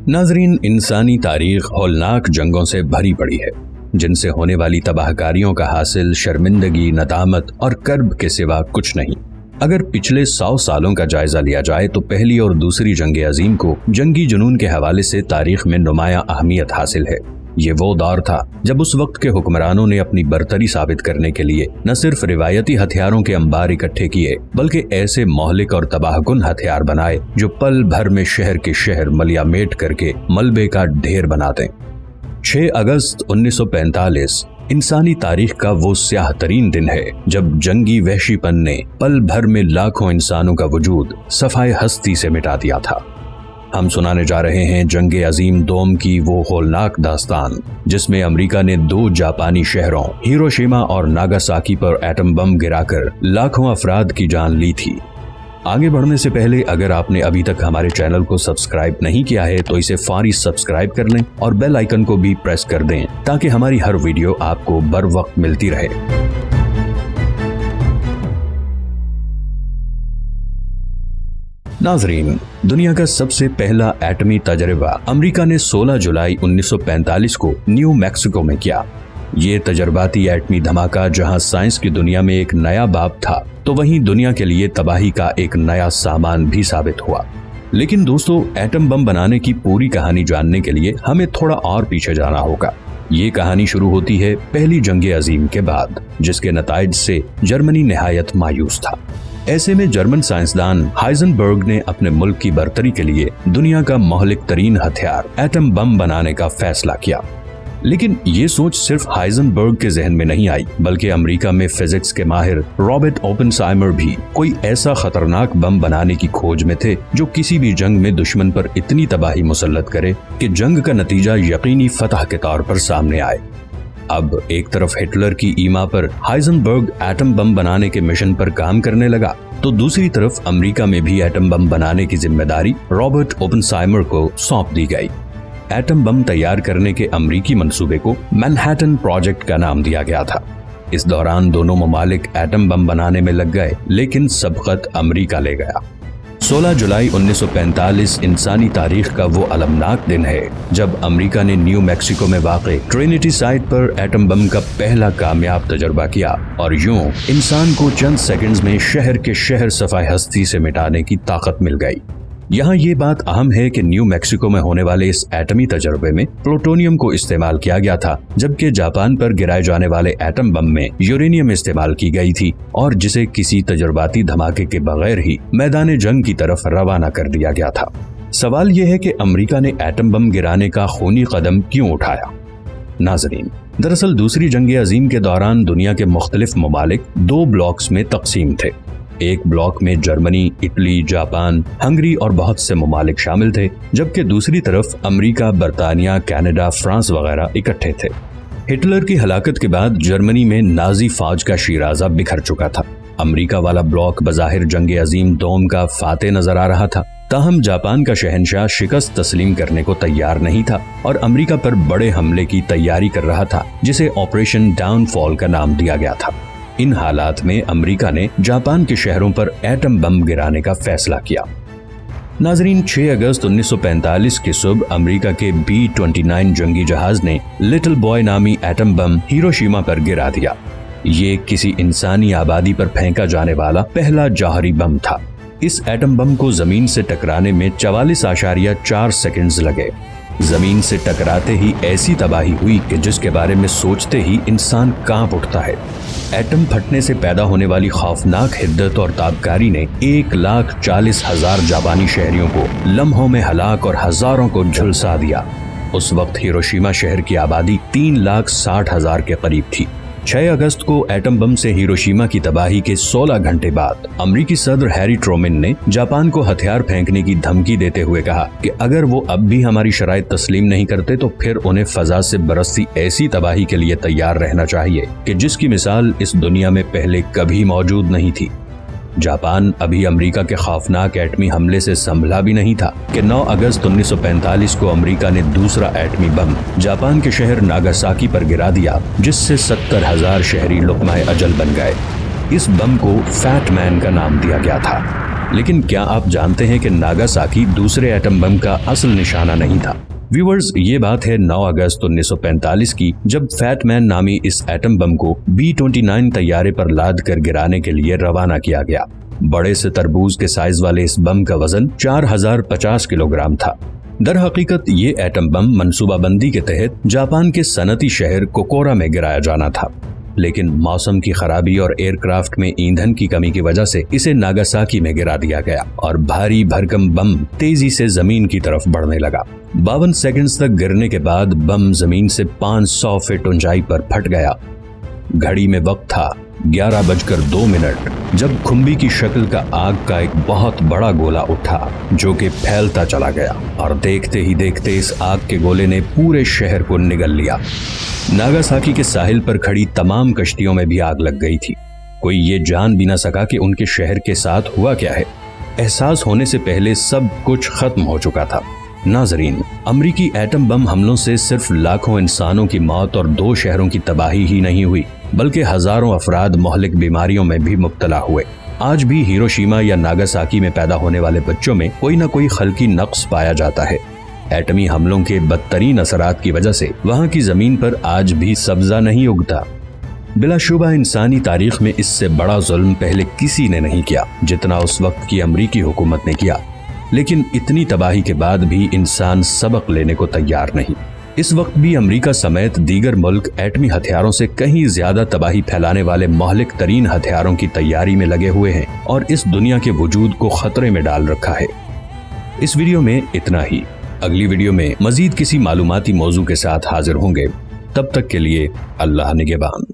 नाजरीन, इंसानी तारीख हौलनाक जंगों से भरी पड़ी है, जिनसे होने वाली तबाहकारियों का हासिल शर्मिंदगी, नदामत और कर्ब के सिवा कुछ नहीं। अगर पिछले 100 सालों का जायजा लिया जाए तो पहली और दूसरी जंग अजीम को जंगी जुनून के हवाले से तारीख में नुमाया अहमियत हासिल है। ये वो दौर था जब उस वक्त के हुक्मरानों ने अपनी बरतरी साबित करने के लिए न सिर्फ रिवायती हथियारों के अंबार इकट्ठे किए, बल्कि ऐसे मोहलिक और तबाहकुन हथियार बनाए जो पल भर में शहर के शहर मलियामेट करके मलबे का ढेर बना दें। 6 अगस्त 1945 इंसानी तारीख का वो स्याह तरीन दिन है जब जंगी वहशीपन ने पल भर में लाखों इंसानों का वजूद सफाए हस्ती से मिटा दिया था। हम सुनाने जा रहे हैं जंगे अजीम दोम की वो होलनाक दास्तान, जिसमें अमेरिका ने 2 जापानी शहरों हिरोशिमा और नागासाकी पर एटम बम गिराकर लाखों अफराद की जान ली थी। आगे बढ़ने से पहले अगर आपने अभी तक हमारे चैनल को सब्सक्राइब नहीं किया है तो इसे फौरी सब्सक्राइब कर लें और बेल आइकन को भी प्रेस कर दें ताकि हमारी हर वीडियो आपको बर वक्त मिलती रहे। नाजरीन, दुनिया का सबसे पहला एटमी तजर्बा अमेरिका ने 16 जुलाई 1945 को न्यू मैक्सिको में किया। ये तजर्बाती एटमी धमाका जहां साइंस की दुनिया में एक नया बाब था, तो वहीं दुनिया के लिए तबाही का एक नया सामान भी साबित हुआ। लेकिन दोस्तों, एटम बम बनाने की पूरी कहानी जानने के लिए हमें थोड़ा और पीछे जाना होगा। ये कहानी शुरू होती है पहली जंग अजीम के बाद, जिसके नताइज से जर्मनी निहायत मायूस था। ऐसे में जर्मन साइंसदान हाइजेनबर्ग ने अपने मुल्क की बरतरी के लिए दुनिया का मोहलिक तरीन हथियार एटम बम बनाने का फैसला किया। लेकिन ये सोच सिर्फ हाइजेनबर्ग के जहन में नहीं आई, बल्कि अमेरिका में फिजिक्स के माहिर रॉबर्ट ओपेनहाइमर भी कोई ऐसा खतरनाक बम बनाने की खोज में थे जो किसी भी जंग में दुश्मन पर इतनी तबाही मुसल्लत करे कि जंग का नतीजा यकीनी फतह के तौर पर सामने आए। अब एक तरफ हिटलर की ईमा पर हाइजेनबर्ग एटम बम बनाने के मिशन पर काम करने लगा, तो दूसरी तरफ अमेरिका में भी एटम बम बनाने की जिम्मेदारी रॉबर्ट ओपेनहाइमर को सौंप दी गई। एटम बम तैयार करने के अमेरिकी मंसूबे को मैनहट्टन प्रोजेक्ट का नाम दिया गया था। इस दौरान दोनों ममालिक एटम बम बनाने में लग गए, लेकिन सबकत अमेरिका ले गया। 16 जुलाई 1945 इंसानी तारीख का वो अलमनाक दिन है जब अमेरिका ने न्यू मैक्सिको में वाक़े ट्रिनिटी साइट पर एटम बम का पहला कामयाब तजर्बा किया और यूं इंसान को चंद सेकंड्स में शहर के शहर सफाई हस्ती से मिटाने की ताकत मिल गई। यहाँ ये बात अहम है कि न्यू मैक्सिको में होने वाले इस एटमी तजर्बे में प्लूटोनियम को इस्तेमाल किया गया था, जबकि जापान पर गिराए जाने वाले एटम बम में यूरेनियम इस्तेमाल की गई थी और जिसे किसी तजर्बाती धमाके के बगैर ही मैदान जंग की तरफ रवाना कर दिया गया था। सवाल यह है कि अमेरिका ने एटम बम गिराने का खूनी कदम क्यों उठाया? नाजरीन, दरअसल दूसरी जंग अजीम के दौरान दुनिया के मुख्तलिफ ममालिक 2 ब्लॉक्स में तकसीम थे। एक ब्लॉक में जर्मनी, इटली, जापान, हंगरी और बहुत से ममालिक शामिल थे, जबकि दूसरी तरफ अमेरिका, बरतानिया, कनाडा, फ्रांस वगैरह इकट्ठे थे। हिटलर की हलाकत के बाद जर्मनी में नाजी फौज का शीराजा बिखर चुका था। अमेरिका वाला ब्लॉक बज़ाहिर जंग अजीम दोम का फाते नजर आ रहा था, ताहम जापान का शहंशाह शिकस्त तस्लीम करने को तैयार नहीं था और अमेरिका पर बड़े हमले की तैयारी कर रहा था, जिसे ऑपरेशन डाउनफॉल का नाम दिया गया था। इन हालात में अमेरिका ने जापान के शहरों पर एटम बम गिराने का फैसला किया। नाजरीन, 6 अगस्त 1945 की सुबह अमेरिका के B-29 जंगी जहाज ने लिटिल बॉय नामी एटम बम हिरोशिमा पर गिरा दिया। ये किसी इंसानी आबादी पर फेंका जाने वाला पहला जौहरी बम था। इस एटम बम को जमीन से टकराने में 44.4 सेकंड्स लगे। जमीन से टकराते ही ऐसी तबाही हुई कि जिसके बारे में सोचते ही इंसान कांप उठता है। एटम फटने से पैदा होने वाली खौफनाक हिद्दत और ताबकारी ने 1,40,000 जापानी शहरियों को लम्हों में हलाक और हजारों को झुलसा दिया। उस वक्त हिरोशिमा शहर की आबादी 3,60,000 के करीब थी। 6 अगस्त को एटम बम से हिरोशिमा की तबाही के 16 घंटे बाद अमेरिकी सदर हैरी ट्रूमैन ने जापान को हथियार फेंकने की धमकी देते हुए कहा कि अगर वो अब भी हमारी शराइत तस्लीम नहीं करते तो फिर उन्हें फजा से बरसती ऐसी तबाही के लिए तैयार रहना चाहिए कि जिसकी मिसाल इस दुनिया में पहले कभी मौजूद नहीं थी। जापान अभी अमेरिका के खौफनाक एटमी हमले से संभला भी नहीं था कि 9 अगस्त 1945 को अमेरिका ने दूसरा एटमी बम जापान के शहर नागासाकी पर गिरा दिया, जिससे 70,000 शहरी लुक़्मा-ए-अजल बन गए। इस बम को फैट मैन का नाम दिया गया था। लेकिन क्या आप जानते हैं कि नागासाकी दूसरे एटम बम का असल निशाना नहीं था? व्यूअर्स, ये बात है 9 अगस्त 1945 की, जब फैट मैन नामी इस एटम बम को B-29 तैयारे पर लाद कर गिराने के लिए रवाना किया गया। बड़े से तरबूज के साइज वाले इस बम का वजन 4050 किलोग्राम था। दर हकीकत ये एटम बम मंसूबाबंदी के तहत जापान के सनती शहर कोकोरा में गिराया जाना था, लेकिन मौसम की खराबी और एयरक्राफ्ट में ईंधन की कमी की वजह से इसे नागासाकी में गिरा दिया गया और भारी भरकम बम तेजी से जमीन की तरफ बढ़ने लगा। 52 सेकंड्स तक गिरने के बाद बम जमीन से 500 फीट ऊंचाई पर फट गया। घड़ी में वक्त था 11:02 जब खुम्बी की शक्ल का आग का एक बहुत बड़ा गोला उठा, जो कि फैलता चला गया और देखते ही देखते इस आग के गोले ने पूरे शहर को निगल लिया। नागासाकी के साहिल पर खड़ी तमाम कश्तियों में भी आग लग गई थी। कोई ये जान भी न सका कि उनके शहर के साथ हुआ क्या है। एहसास होने से पहले सब कुछ खत्म हो चुका था। नाजरीन, अमरीकी एटम बम हमलों से सिर्फ लाखों इंसानों की मौत और 2 शहरों की तबाही ही नहीं हुई, बल्कि हजारों अफराद मोहलिक बीमारियों में भी मुब्तला हुए। आज भी हिरोशिमा या नागासाकी में पैदा होने वाले बच्चों में कोई न कोई खल्की नक्स पाया जाता है। एटमी हमलों के बदतरीन असरात की वजह से वहाँ की जमीन पर आज भी सब्जा नहीं उगता। बिलाशुबा इंसानी तारीख में इससे बड़ा जुल्म पहले किसी ने नहीं किया जितना उस वक्त की अमरीकी हुकूमत ने किया, लेकिन इतनी तबाही के बाद भी इंसान सबक लेने को तैयार नहीं। इस वक्त भी अमेरिका समेत दीगर मुल्क एटमी हथियारों से कहीं ज्यादा तबाही फैलाने वाले मोहलिक तरीन हथियारों की तैयारी में लगे हुए हैं और इस दुनिया के वजूद को खतरे में डाल रखा है। इस वीडियो में इतना ही। अगली वीडियो में मजीद किसी मालूमाती मौजू के साथ हाजिर होंगे। तब तक के लिए अल्लाह निगहबान।